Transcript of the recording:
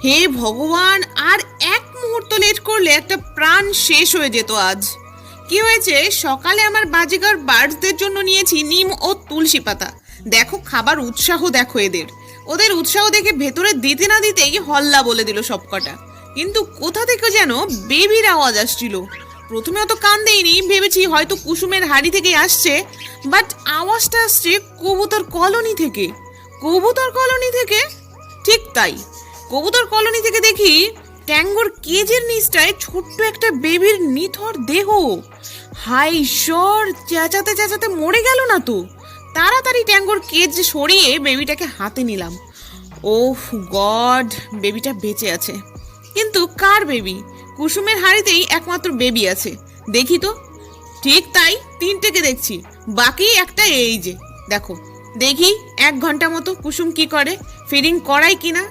হে ভগবান, আর এক মুহূর্ত লেট করলে একটা প্রাণ শেষ হয়ে যেত আজ। কি হয়েছে, সকালে আমার বাজিগার বার্থডের জন্য নিয়েছি নিম ও তুলসী পাতা। দেখো খাবার উৎসাহ, দেখো ওদের উৎসাহ দেখে ভেতরে দিতে না দিতেই হল্লা বলে দিল সবকটা। কিন্তু কোথা থেকে যেন বেবির আওয়াজ আসছিল। প্রথমে অত কান দেইনি, ভেবেছি হয়তো কুসুমের হাড়ি থেকে আসছে, বাট আওয়াজটা আসছে কবুতর কলোনি থেকে। কবুতর কলোনি থেকে? ঠিক তাই, কবুতর কলোনি থেকে দেখি ট্যাঙ্গোর কেজের নিচটায় ছোট্ট একটা বেবির নিথর দেহ। হাই ঈশ্বর, চেঁচাতে চেঁচাতে মরে গেল না তো? তাড়াতাড়ি ট্যাঙ্গোর কেজ সরিয়ে বেবিটাকে হাতে নিলাম। ওহ গড, বেবিটা বেঁচে আছে। কিন্তু কার বেবি? কুসুমের হাড়িতেই একমাত্র বেবি আছে। দেখি তো। ঠিক তাই, তিনটেকে দেখছি, বাকি একটা এই যে। দেখো দেখি 1 ঘন্টা মতো কুসুম কি করে, ফিডিং করাই কিনা।